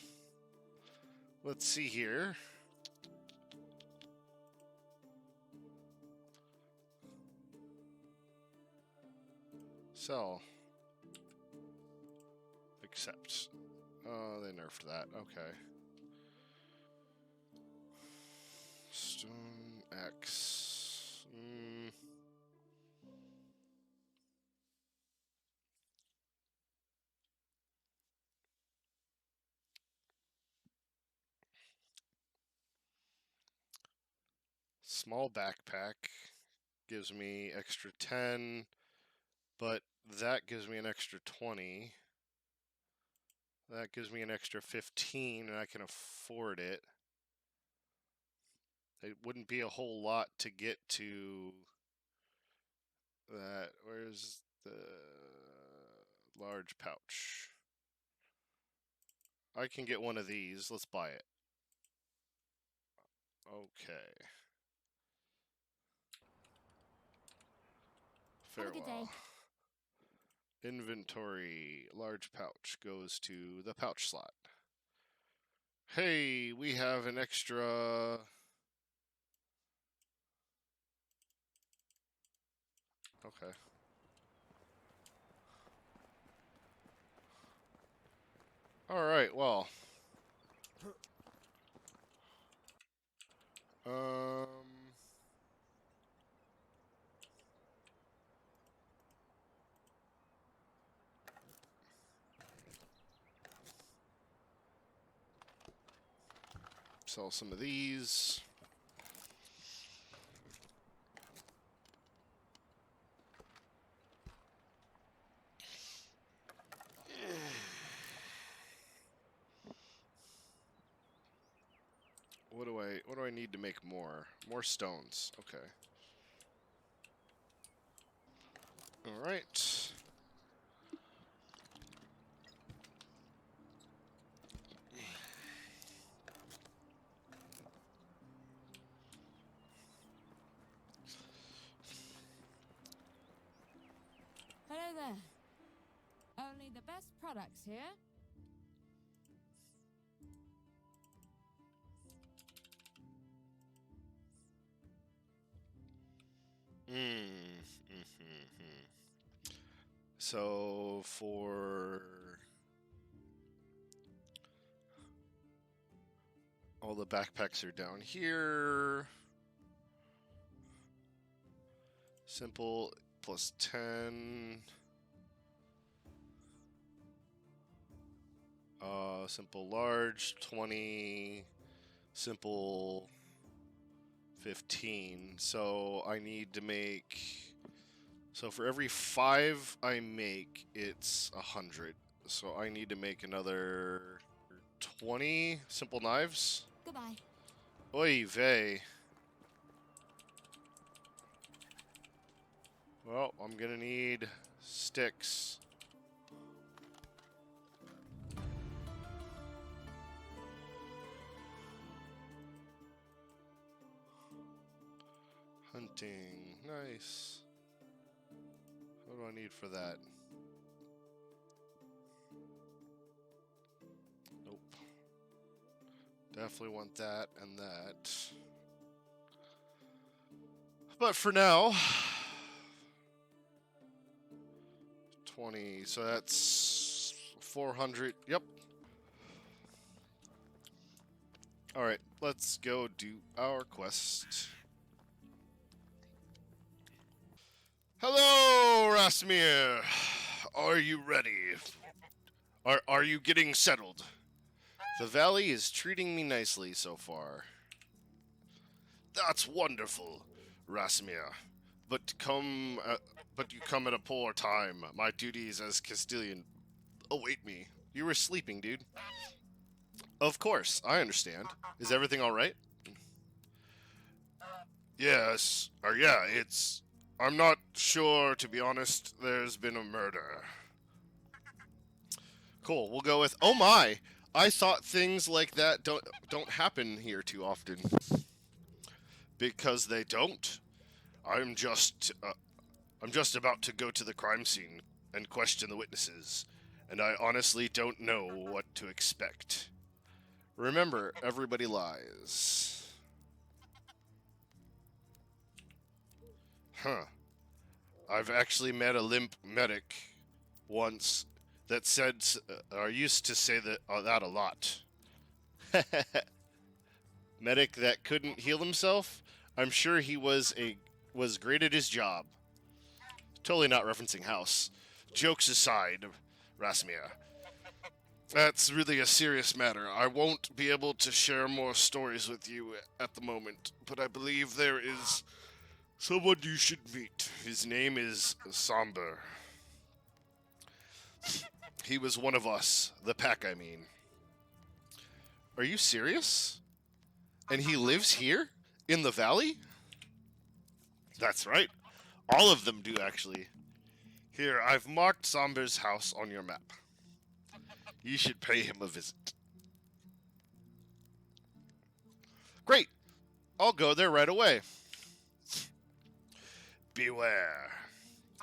let's see here. Sell. Accept. Oh, they nerfed that. Okay. Stone X. Small backpack gives me extra 10, but that gives me an extra 20. That gives me an extra 15, and I can afford it. It wouldn't be a whole lot to get to that. Where's the large pouch? I can get one of these. Let's buy it. Okay. Have a good day. Farewell. Inventory. Large pouch goes to the pouch slot. Hey, we have an extra... Okay. Alright, well. Sell some of these. What do I need to make more? More stones. Okay. All right. Hello there. Only the best products here. So for all the backpacks are down here. Simple plus 10. Simple large 20. Simple 15. So I need to make... So for every 5 I make, it's 100. So I need to make another 20 simple knives. Goodbye. Oy vey. Well, I'm gonna need sticks. Hunting, nice. What do I need for that? Nope. Definitely want that and that. But for now, 20, so that's 400. Yep. Alright, let's go do our quest. Hello, Rasmir. Are you ready? Are you getting settled? The valley is treating me nicely so far. That's wonderful, Rasmir. But you come at a poor time. My duties as Castilian await me. You were sleeping, dude. Of course, I understand. Is everything all right? Yes. Yeah, it's... I'm not sure, to be honest. There's been a murder. Cool, we'll go with... Oh my! I thought things like that don't happen here too often. Because they don't. I'm just about to go to the crime scene and question the witnesses, and I honestly don't know what to expect. Remember, everybody lies. Huh. I've actually met a limp medic once that said, used to say that a lot. Medic that couldn't heal himself? I'm sure he was great at his job. Totally not referencing House. Jokes aside, Rasmir. That's really a serious matter. I won't be able to share more stories with you at the moment, but I believe there is someone you should meet. His name is Somber. He was one of us. The pack, I mean. Are you serious? And he lives here? In the valley? That's right. All of them do, actually. Here, I've marked Somber's house on your map. You should pay him a visit. Great! I'll go there right away. Beware.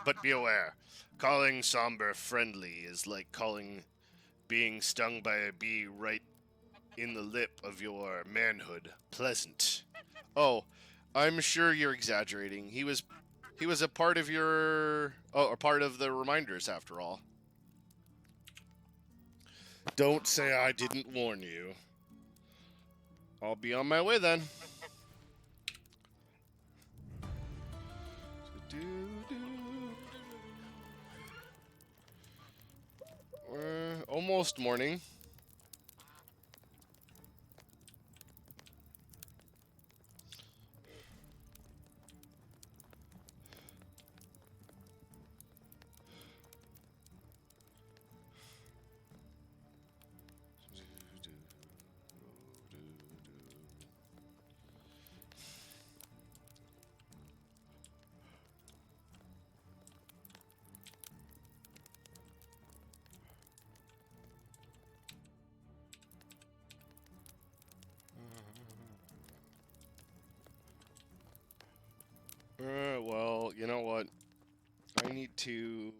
But be aware. Calling Somber friendly is like being stung by a bee right in the lip of your manhood pleasant. Oh, I'm sure you're exaggerating. He was a part of a part of the reminders after all. Don't say I didn't warn you. I'll be on my way then. Almost morning. Well, you know what? I need to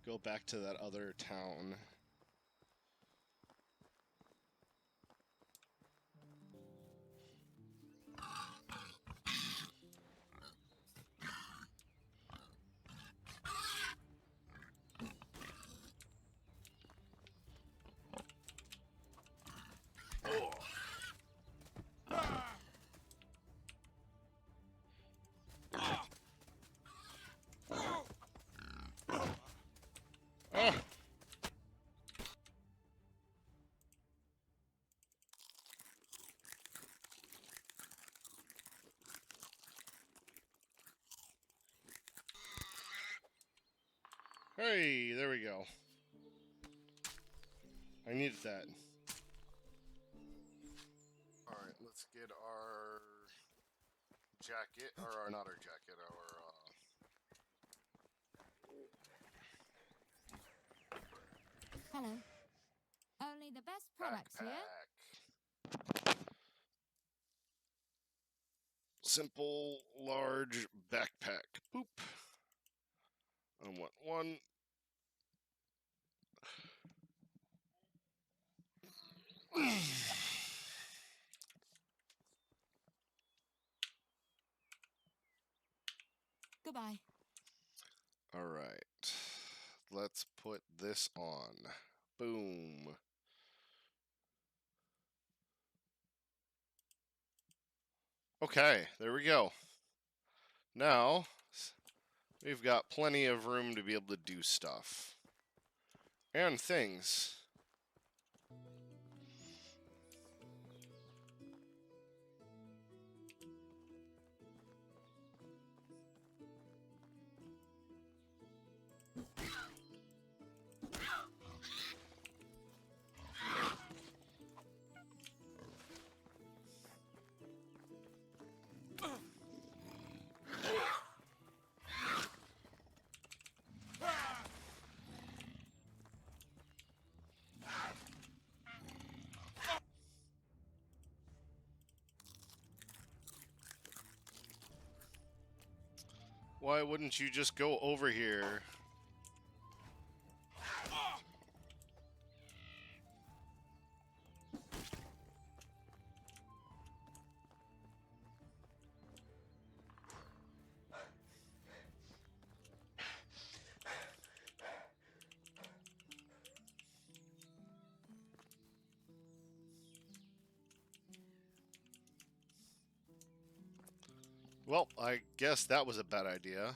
go back to that other town. Ah. Hey, there we go. I needed that. Alright, let's get our jacket, or not our jacket, Hello. Only the best products here. backpack. Simple, large backpack. Boop. I want one. Goodbye. Alright. Let's put this on. Boom. Okay, there we go. Now, we've got plenty of room to be able to do stuff. And things. Why wouldn't you just go over here? Well, I guess that was a bad idea.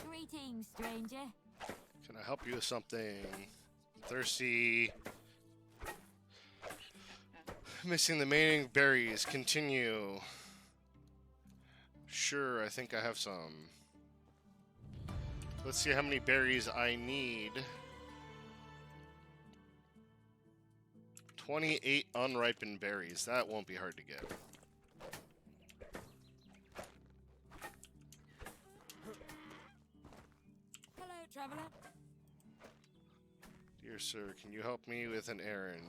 Greetings, stranger. Can I help you with something? Thirsty. Missing the remaining berries. Continue. Sure, I think I have some. Let's see how many berries I need. 28 unripened berries. That won't be hard to get. traveler? Dear sir, can you help me with an errand?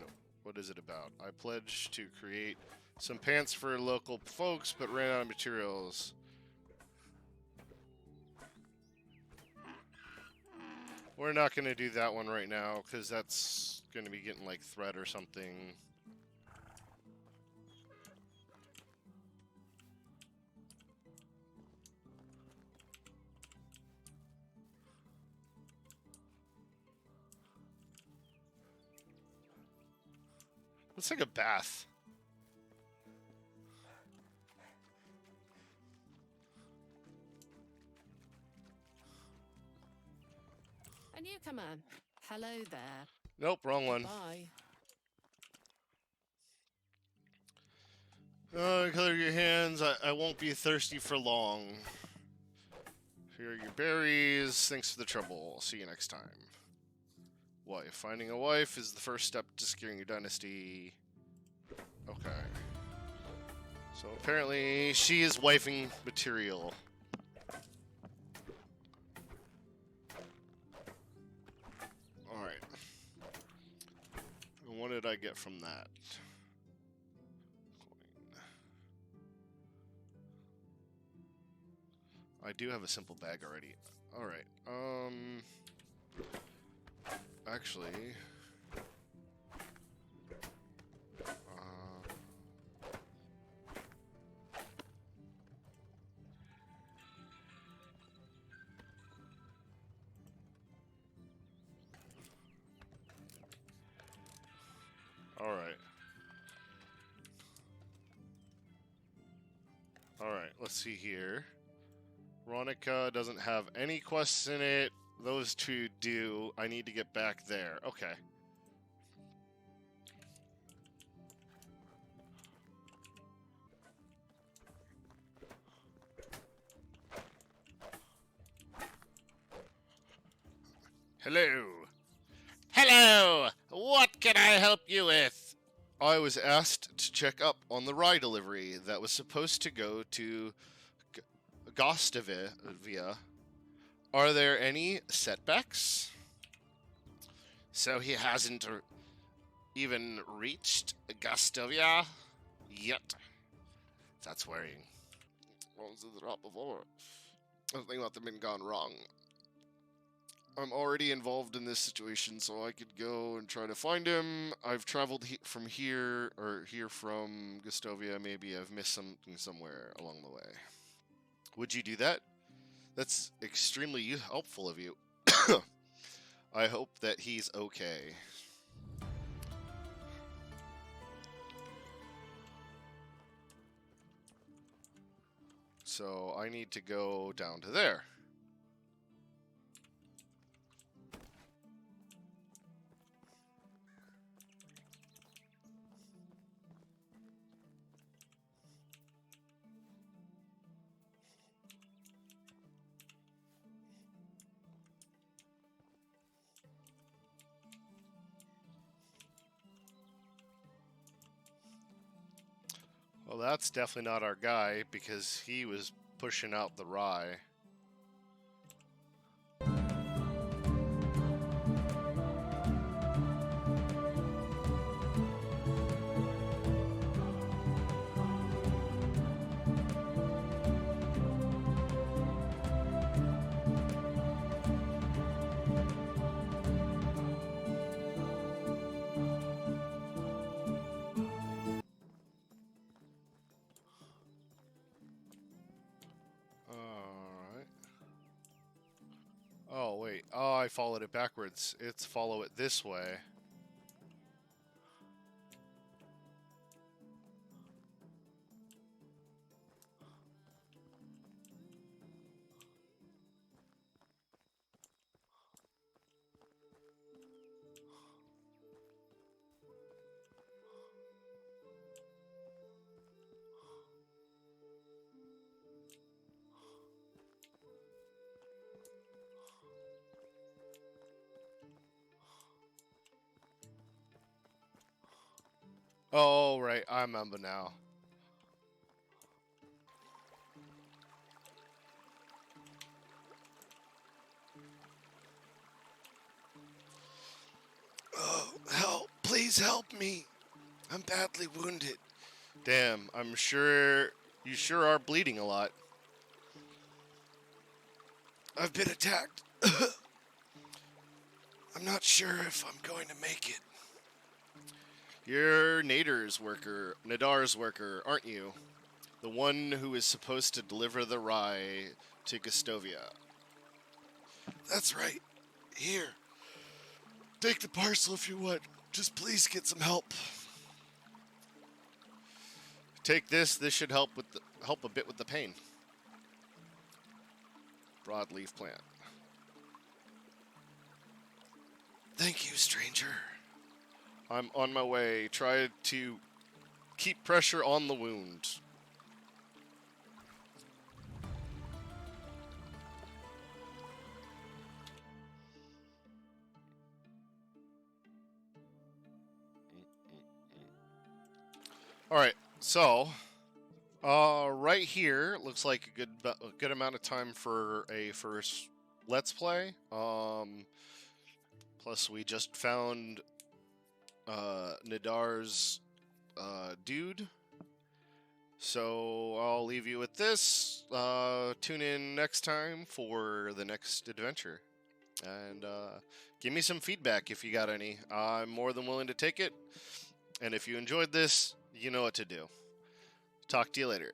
What is it about? I pledged to create some pants for local folks, but ran out of materials. We're not going to do that one right now, because that's going to be getting like thread or something. Let's take a bath. A newcomer. Hello there. Nope, wrong one. Bye. Color your hands. I won't be thirsty for long. Here are your berries. Thanks for the trouble. See you next time. Wife. Finding a wife is the first step to securing your dynasty. Okay. So apparently she is wifing material. Alright. And what did I get from that? Coin. I do have a simple bag already. Alright. Actually... Alright. Alright, let's see here. Veronica doesn't have any quests in it. Those two do. I need to get back there. Okay. Hello. Hello! What can I help you with? I was asked to check up on the rye delivery that was supposed to go to Gustavia. Are there any setbacks? So he hasn't even reached Gustavia yet. That's worrying. What was the drop before? Something must have been gone wrong. I'm already involved in this situation, so I could go and try to find him. I've traveled from here from Gustavia. Maybe I've missed something somewhere along the way. Would you do that? That's extremely helpful of you. I hope that he's okay. So I need to go down to there. Well, that's definitely not our guy, because he was pushing out the rye. Oh, wait. Oh, I followed it backwards. It's follow it this way. Oh, right. I remember now. Oh, help. Please help me. I'm badly wounded. Damn, you sure are bleeding a lot. I've been attacked. I'm not sure if I'm going to make it. You're Nadar's worker, aren't you? The one who is supposed to deliver the rye to Gustovia. That's right. Here. Take the parcel if you want. Just please get some help. Take this. This should help a bit with the pain. Broadleaf plant. Thank you, stranger. I'm on my way. Try to keep pressure on the wound. All right, so right here looks like a good amount of time for a first let's play. Plus we just found Nadar's dude. So I'll leave you with this. Tune in next time for the next adventure. And give me some feedback if you got any. I'm more than willing to take it. And if you enjoyed this, you know what to do. Talk to you later.